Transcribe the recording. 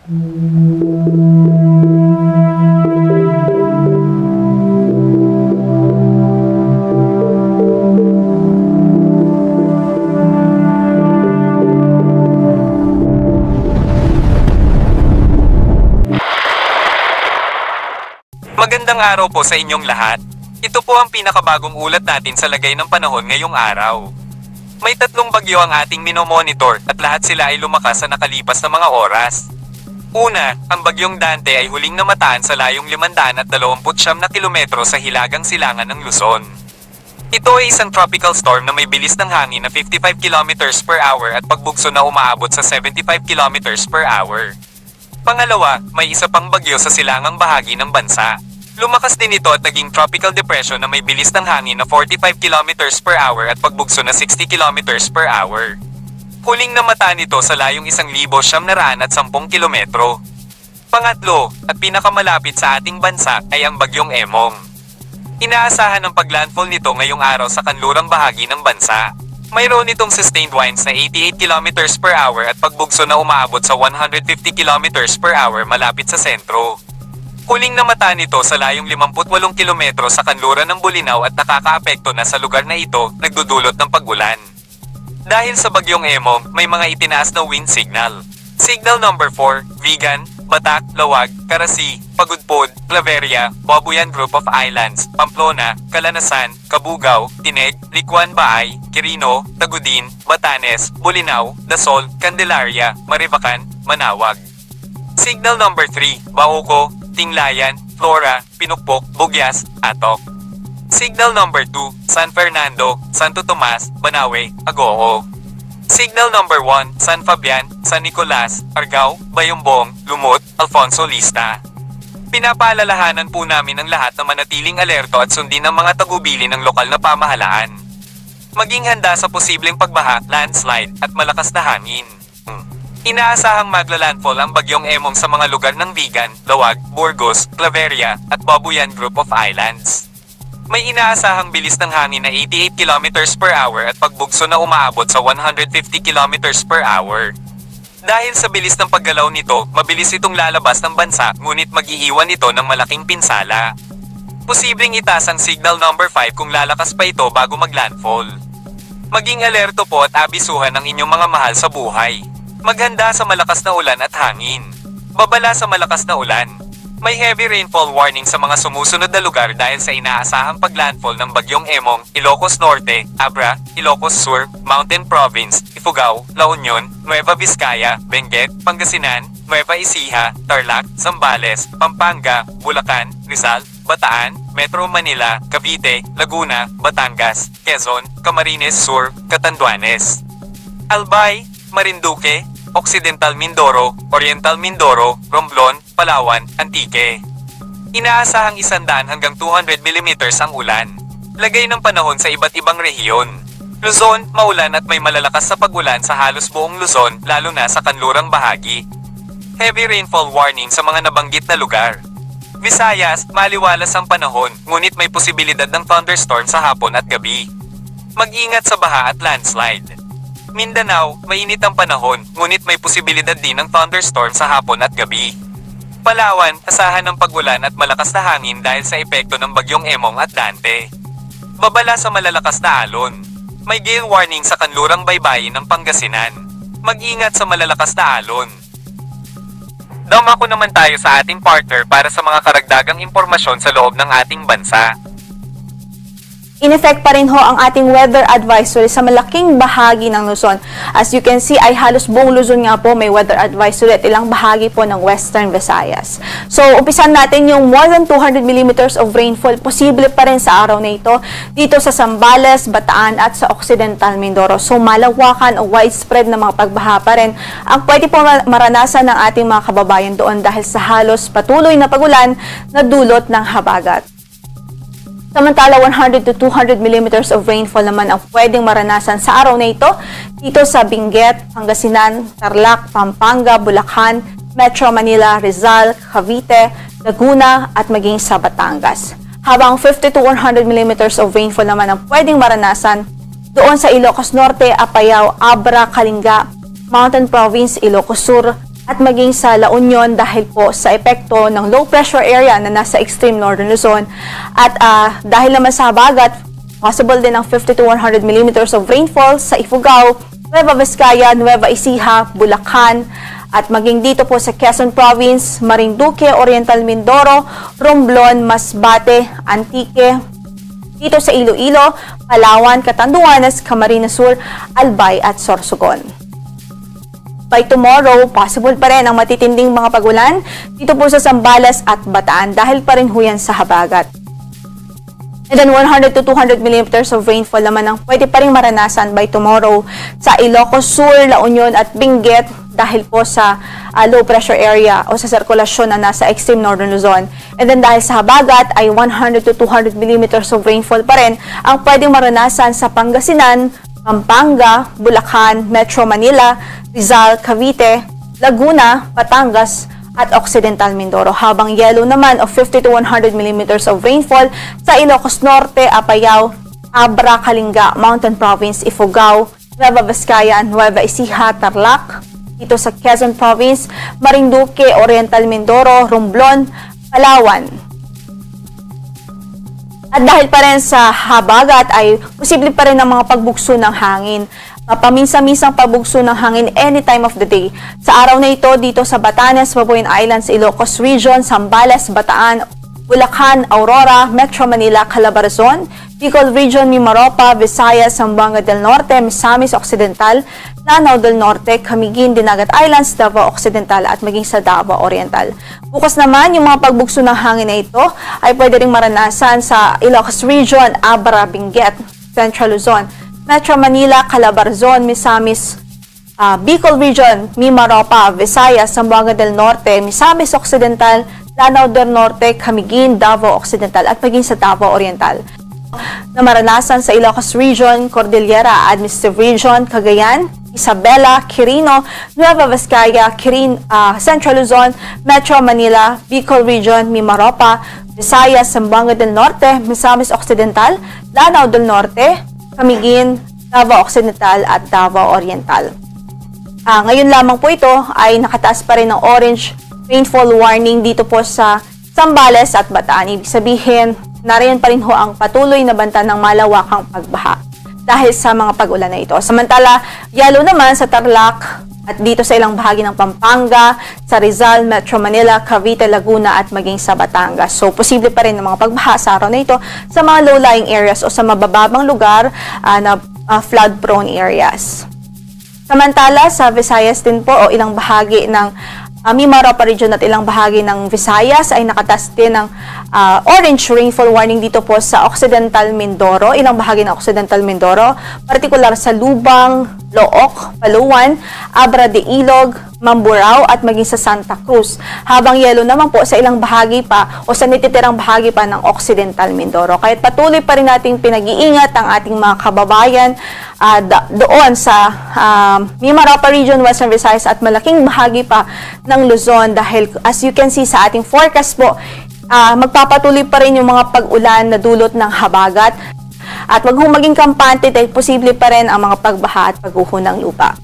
Magandang araw po sa inyong lahat. Ito po ang pinakabagong ulat natin sa lagay ng panahon ngayong araw. May 3 bagyo ang ating minomonitor at lahat sila ay lumakas sa nakalipas na mga oras. Una, ang bagyong Dante ay huling namataan sa layong 529 na kilometro sa hilagang silangan ng Luzon. Ito ay isang tropical storm na may bilis ng hangin na 55 km per hour at pagbugso na umaabot sa 75 km per hour. Pangalawa, may isa pang bagyo sa silangang bahagi ng bansa. Lumakas din ito at naging tropical depression na may bilis ng hangin na 45 km per hour at pagbugso na 60 km per hour. Huling namataan ito sa layong 1,910 kilometro. Pangatlo, at pinakamalapit sa ating bansa ay ang bagyong Emong. Inaasahan ang paglandfall nito ngayong araw sa kanlurang bahagi ng bansa. Mayroon itong sustained winds na 88 km per hour at pagbugso na umaabot sa 150 km per hour malapit sa sentro. Huling namataan ito sa layong 58 kilometro sa kanluran ng Bulinaw at nakakaapekto na sa lugar na ito, nagdudulot ng pag-ulan. Dahil sa bagyong Emong, may mga itinaas na wind signal. Signal number 4, Vigan, Batac, Lawag, Carasi, Pagudpod, Claveria, Babuyan Group of Islands, Pamplona, Calanasan, Cabugao, Tineg, Licuan Baay, Quirino, Tagudin, Batanes, Bulinaw, Dasol, Candelaria, Marivacan, Manawag. Signal number 3, Bauco, Tinglayan, Flora, Pinukpok, Bugyas, Atok. Signal number 2, San Fernando, Santo Tomas, Banawe, Agoo. Signal number 1, San Fabian, San Nicolas, Argao, Bayumbong, Lumut, Alfonso Lista. Pinapaalalahanan po namin ang lahat na manatiling alerto at sundin ang mga tagubilin ng lokal na pamahalaan. Maging handa sa posibleng pagbaha, landslide, at malakas na hangin. Inaasahang maglalandfall ang bagyong Emong sa mga lugar ng Vigan, Lawag, Burgos, Claveria, at Babuyan Group of Islands. May inaasahang bilis ng hangin na 88 km per hour at pagbugso na umaabot sa 150 km per hour. Dahil sa bilis ng paggalaw nito, mabilis itong lalabas ng bansa ngunit mag-iiwan ito ng malaking pinsala. Posibleng itaas ang signal number 5 kung lalakas pa ito bago maglandfall. Maging alerto po at abisuhan ang inyong mga mahal sa buhay. Maghanda sa malakas na ulan at hangin. Babala sa malakas na ulan. May heavy rainfall warning sa mga sumusunod na lugar dahil sa inaasahang paglandfall ng bagyong Emong, Ilocos Norte, Abra, Ilocos Sur, Mountain Province, Ifugao, La Union, Nueva Vizcaya, Benguet, Pangasinan, Nueva Ecija, Tarlac, Zambales, Pampanga, Bulacan, Rizal, Bataan, Metro Manila, Cavite, Laguna, Batangas, Quezon, Camarines Sur, Catanduanes, Albay, Marinduque, Occidental Mindoro, Oriental Mindoro, Romblon, Palawan, Antique. Inaasahang 100 hanggang 200 mm ang ulan. Lagay ng panahon sa iba't ibang rehiyon. Luzon, maulan at may malalakas sa pag-ulan sa halos buong Luzon, lalo na sa kanlurang bahagi. Heavy rainfall warning sa mga nabanggit na lugar. Visayas, maliwalas ang panahon, ngunit may posibilidad ng thunderstorm sa hapon at gabi. Mag-ingat sa baha at landslide. Mindanao, mainit ang panahon, ngunit may posibilidad din ng thunderstorm sa hapon at gabi. Palawan, asahan ng pag-ulan at malakas na hangin dahil sa epekto ng bagyong Emong at Dante. Babala sa malalakas na alon. May gale warning sa kanlurang baybayin ng Pangasinan. Mag-ingat sa malalakas na alon. Dumako naman tayo sa ating partner para sa mga karagdagang impormasyon sa loob ng ating bansa. In effect pa rin ho ang ating weather advisory sa malaking bahagi ng Luzon. As you can see, ay halos buong Luzon nga po may weather advisory at ilang bahagi po ng Western Visayas. So, umpisan natin yung more than 200 millimeters of rainfall. Posible pa rin sa araw na ito dito sa Zambales, Bataan at sa Occidental Mindoro. So, malawakan o widespread na mga pagbaha pa rin ang pwede po maranasan ng ating mga kababayan doon dahil sa halos patuloy na pagulan na dulot ng habagat. Samantala, 100 to 200 millimeters of rainfall naman ang pwedeng maranasan sa araw na ito dito sa Benguet, Pangasinan, Tarlac, Pampanga, Bulacan, Metro Manila, Rizal, Cavite, Laguna at maging sa Batangas. Habang 50 to 100 millimeters of rainfall naman ang pwedeng maranasan doon sa Ilocos Norte, Apayao, Abra, Kalinga, Mountain Province, Ilocos Sur at maging sa La Union dahil po sa epekto ng low pressure area na nasa extreme northern Luzon. At dahil naman sa habagat, possible din ng 50 to 100 millimeters of rainfall sa Ifugao, Nueva Vizcaya, Nueva Ecija, Bulacan, at maging dito po sa Quezon Province, Marinduque, Oriental Mindoro, Romblon, Masbate, Antique, dito sa Iloilo, Palawan, Catanduanes, Camarines Sur, Albay at Sorsogon. By tomorrow, possible pa rin ang matitinding mga pagulan dito po sa Zambales at Bataan dahil pa rin huyan sa habagat. And then 100 to 200 millimeters of rainfall naman ang pwede pa rin maranasan by tomorrow sa Ilocos Sur, La Union at Benguet dahil po sa low pressure area o sa sirkulasyon na nasa extreme northern Luzon. And then dahil sa habagat ay 100 to 200 millimeters of rainfall pa rin ang pwedeng maranasan sa Pangasinan, Pampanga, Bulacan, Metro Manila, Rizal, Cavite, Laguna, Batangas, at Occidental Mindoro. Habang yellow naman of 50 to 100 millimeters of rainfall sa Ilocos Norte, Apayao, Abra, Kalinga, Mountain Province, Ifugao, Nueva Vizcaya, Nueva Ecija, Tarlac, dito sa Quezon Province, Marinduque, Oriental Mindoro, Romblon, Palawan. At dahil pa rin sa habagat ay posible pa rin ang mga pagbugso ng hangin. Paminsan-minsang pagbugso ng hangin any time of the day. Sa araw na ito, dito sa Batanes, Babuyan Islands, Ilocos Region, Zambales, Bataan, Bulacan, Aurora, Metro Manila, Calabarzon, Bicol Region, Mimaropa, Visayas, Zamboanga del Norte, Misamis Occidental, Lanao del Norte, Camiguin, Dinagat Islands, Davao Occidental at maging sa Davao Oriental. Bukas naman, yung mga pagbugso ng hangin na ito ay pwede ring maranasan sa Ilocos Region, Abra, Benguet, Central Luzon, Metro Manila, Calabarzon, Misamis, Bicol Region, Mimaropa, Visayas, Zamboanga del Norte, Misamis Occidental, Lanao del Norte, Camiguin, Davao Occidental at maging sa Davao Oriental. Na maranasan sa Ilocos Region, Cordillera Administrative Region, Cagayan, Isabela, Quirino, Nueva Vizcaya, Central Luzon, Metro Manila, Bicol Region, Mimaropa, Visayas, Zamboanga del Norte, Misamis Occidental, Lanao del Norte, Camiguin, Davao Occidental at Davao Oriental. Ngayon lamang po ito ay nakataas pa rin ng orange rainfall warning dito po sa Zambales at Bataan. Ibig sabihin, nariyan pa rin ho ang patuloy na banta ng malawakang pagbaha dahil sa mga pag-ulan na ito. Samantala, yellow naman sa Tarlac at dito sa ilang bahagi ng Pampanga, sa Rizal, Metro Manila, Cavite, Laguna at maging sa Batangas. So, posible pa rin ng mga pagbaha sa araw na ito sa mga low-lying areas o sa mabababang lugar na flood-prone areas. Samantala, sa Visayas din po o ilang bahagi ng Mimaropa Region at ilang bahagi ng Visayas ay nakatas din ng orange rainfall warning dito po sa Occidental Mindoro, ilang bahagi ng Occidental Mindoro, partikular sa Lubang, Looc, Paluan, Abra de Ilog, Mamburao at maging sa Santa Cruz. Habang yellow naman po sa ilang bahagi pa o sa natitirang bahagi pa ng Occidental Mindoro. Kahit patuloy pa rin nating pinag-iingat ang ating mga kababayan doon sa Mimaropa Region, Western Visayas at malaking bahagi pa ng Luzon dahil as you can see sa ating forecast po, magpapatuloy pa rin yung mga pag-ulan na dulot ng habagat at wag hong maging kampante dahil posible pa rin ang mga pagbaha at pagguho ng lupa.